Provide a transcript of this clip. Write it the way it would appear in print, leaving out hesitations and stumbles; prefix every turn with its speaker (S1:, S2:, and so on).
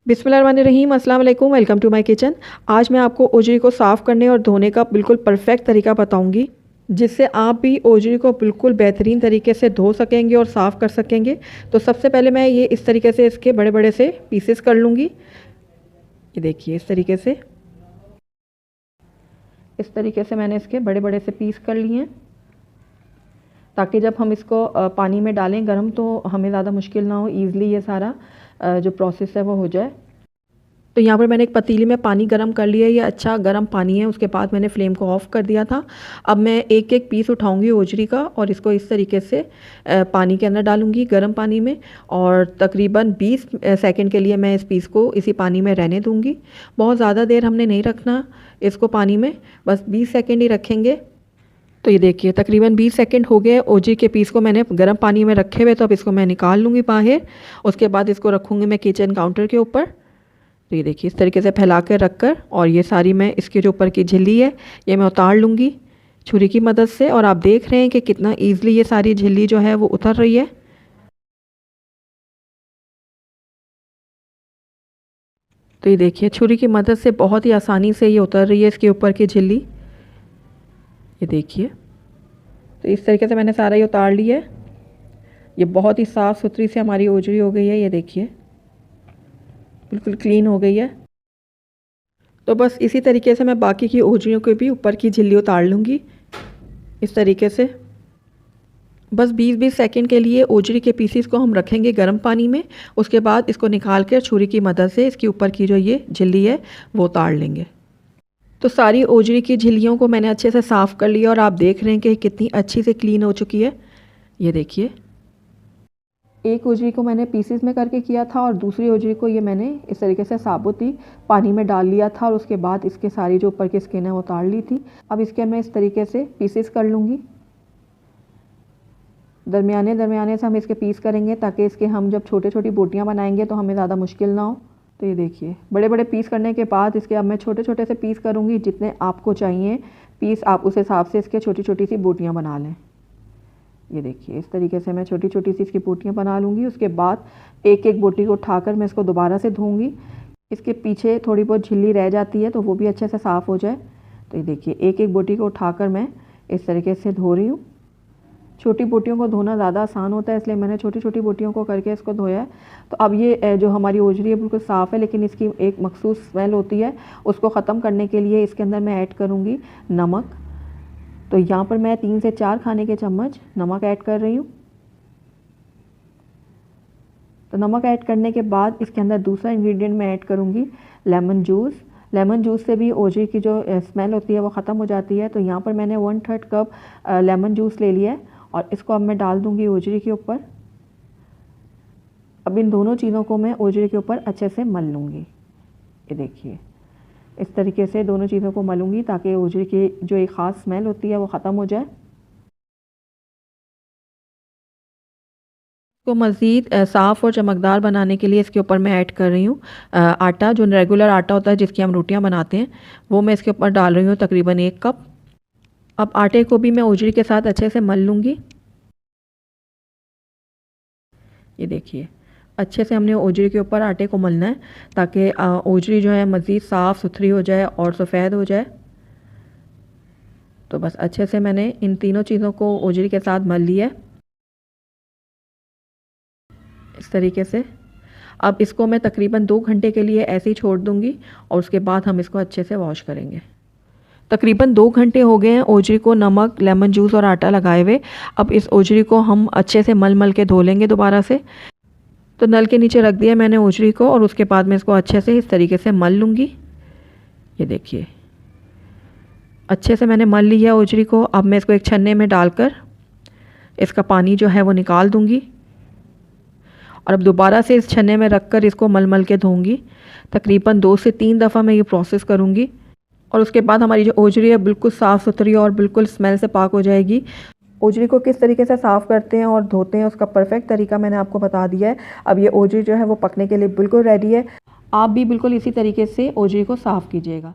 S1: बिस्मिल्लाहिर्रहमानिर्रहीम, अस्सलाम वालेकुम, वेलकम टू माय किचन। आज मैं आपको ओजरी को साफ़ करने और धोने का बिल्कुल परफेक्ट तरीका बताऊंगी, जिससे आप भी ओजरी को बिल्कुल बेहतरीन तरीके से धो सकेंगे और साफ़ कर सकेंगे। तो सबसे पहले मैं ये इस तरीके से इसके बड़े बड़े से पीसेस कर लूँगी। ये देखिए इस तरीके से मैंने इसके बड़े बड़े से पीस कर लिए हैं, ताकि जब हम इसको पानी में डालें गर्म तो हमें ज़्यादा मुश्किल ना हो, ईज़िली ये सारा जो प्रोसेस है वो हो जाए। तो यहाँ पर मैंने एक पतीली में पानी गर्म कर लिया है, ये अच्छा गर्म पानी है। उसके बाद मैंने फ्लेम को ऑफ़ कर दिया था। अब मैं एक एक पीस उठाऊंगी ओजरी का और इसको इस तरीके से पानी के अंदर डालूंगी गर्म पानी में, और तकरीबन 20 सेकंड के लिए मैं इस पीस को इसी पानी में रहने दूंगी। बहुत ज़्यादा देर हमने नहीं रखना इसको पानी में, बस 20 सेकेंड ही रखेंगे। तो ये देखिए तकरीबन 20 सेकंड हो गए ओजरी के पीस को मैंने गर्म पानी में रखे हुए। तो अब इसको मैं निकाल लूँगी बाहर। उसके बाद इसको रखूँगी मैं किचन काउंटर के ऊपर। तो ये देखिए इस तरीके से फैला कर रख कर, और ये सारी मैं इसके जो ऊपर की झिल्ली है ये मैं उतार लूँगी छुरी की मदद से। और आप देख रहे हैं कि कितना ईज़िली ये सारी झिल्ली जो है वो उतर रही है। तो ये देखिए छुरी की मदद से बहुत ही आसानी से ये उतर रही है इसके ऊपर की झिल्ली। ये देखिए तो इस तरीके से मैंने सारा ये उतार लिया है। ये बहुत ही साफ़ सुथरी से हमारी ओजरी हो गई है। ये देखिए बिल्कुल क्लीन हो गई है। तो बस इसी तरीके से मैं बाकी की ओजरियों के भी ऊपर की झिल्ली उतार लूँगी इस तरीके से। बस 20-20 सेकंड के लिए ओजरी के पीसीस को हम रखेंगे गर्म पानी में। उसके बाद इसको निकाल कर छुरी की मदद से इसके ऊपर की जो ये झिल्ली है वो उतार लेंगे। तो सारी ओजरी की झिल्लियों को मैंने अच्छे से साफ़ कर लिया, और आप देख रहे हैं कि कितनी अच्छी से क्लीन हो चुकी है। ये देखिए एक ओजरी को मैंने पीसेस में करके किया था, और दूसरी ओजरी को ये मैंने इस तरीके से साबुत ही पानी में डाल लिया था, और उसके बाद इसके सारी जो ऊपर की स्किन है वो उतार ली थी। अब इसके मैं इस तरीके से पीसेस कर लूँगी। दरमियाने से हम इसके पीस करेंगे, ताकि इसके हम जब छोटे छोटी बोटियाँ बनाएंगे तो हमें ज़्यादा मुश्किल ना हो। तो ये देखिए बड़े बड़े पीस करने के बाद इसके अब मैं छोटे छोटे से पीस करूँगी। जितने आपको चाहिए पीस आप उस हिसाब से इसके छोटी छोटी सी बोटियाँ बना लें। ये देखिए इस तरीके से मैं छोटी छोटी सी इसकी बोटियाँ बना लूँगी। उसके बाद एक एक बोटी को उठाकर मैं इसको दोबारा से धोऊँगी। इसके पीछे थोड़ी बहुत झिल्ली रह जाती है तो वो भी अच्छे से साफ़ हो जाए। तो ये देखिए एक एक बोटी को उठाकर मैं इस तरीके से धो रही हूँ। छोटी बोटियों को धोना ज़्यादा आसान होता है, इसलिए मैंने छोटी छोटी बोटियों को करके इसको धोया है। तो अब ये जो हमारी ओजरी है बिल्कुल साफ़ है, लेकिन इसकी एक मखसूस स्मेल होती है, उसको ख़त्म करने के लिए इसके अंदर मैं ऐड करूँगी नमक। तो यहाँ पर मैं 3 से 4 खाने के चम्मच नमक ऐड कर रही हूँ। तो नमक ऐड करने के बाद इसके अंदर दूसरा इंग्रेडिएंट मैं ऐड करूँगी लेमन जूस। लेमन जूस से भी ओजरी की जो स्मेल होती है वो ख़त्म हो जाती है। तो यहाँ पर मैंने 1/3 कप लेमन जूस ले लिया है, और इसको अब मैं डाल दूँगी ओजरी के ऊपर। अब इन दोनों चीज़ों को मैं ओजरी के ऊपर अच्छे से मल लूँगी। ये देखिए इस तरीके से दोनों चीज़ों को मलूँगी, ताकि ओजरी की जो एक ख़ास स्मेल होती है वो ख़त्म हो जाए। को मज़ीद साफ़ और चमकदार बनाने के लिए इसके ऊपर मैं ऐड कर रही हूँ आटा। जो रेगुलर आटा होता है जिसकी हम रोटियाँ बनाते हैं, वो मैं इसके ऊपर डाल रही हूँ तकरीबन 1 कप। अब आटे को भी मैं ओजरी के साथ अच्छे से मल लूँगी। ये देखिए अच्छे से हमने ओजरी के ऊपर आटे को मलना है, ताकि ओजरी जो है मज़ीद साफ़ सुथरी हो जाए और सफ़ेद हो जाए। तो बस अच्छे से मैंने इन तीनों चीज़ों को ओजरी के साथ मल लिया है इस तरीके से। अब इसको मैं तकरीबन 2 घंटे के लिए ऐसे ही छोड़ दूँगी, और उसके बाद हम इसको अच्छे से वॉश करेंगे। तकरीबन 2 घंटे हो गए हैं ओजरी को नमक, लेमन जूस और आटा लगाए हुए। अब इस ओजरी को हम अच्छे से मल के धो लेंगे दोबारा से। तो नल के नीचे रख दिया मैंने ओजरी को, और उसके बाद मैं इसको अच्छे से इस तरीके से मल लूँगी। ये देखिए अच्छे से मैंने मल लिया ओजरी को। अब मैं इसको एक छन्ने में डालकर इसका पानी जो है वो निकाल दूँगी, और अब दोबारा से इस छन्ने में रख कर इसको मल के धोऊँगी। तकरीबन 2 से 3 दफ़ा मैं ये प्रोसेस करूँगी, और उसके बाद हमारी जो ओजरी है बिल्कुल साफ़ सुथरी और बिल्कुल स्मेल से पाक हो जाएगी। ओजरी को किस तरीके से साफ़ करते हैं और धोते हैं उसका परफेक्ट तरीका मैंने आपको बता दिया है। अब ये ओजरी जो है वो पकने के लिए बिल्कुल रेडी है। आप भी बिल्कुल इसी तरीके से ओजरी को साफ़ कीजिएगा।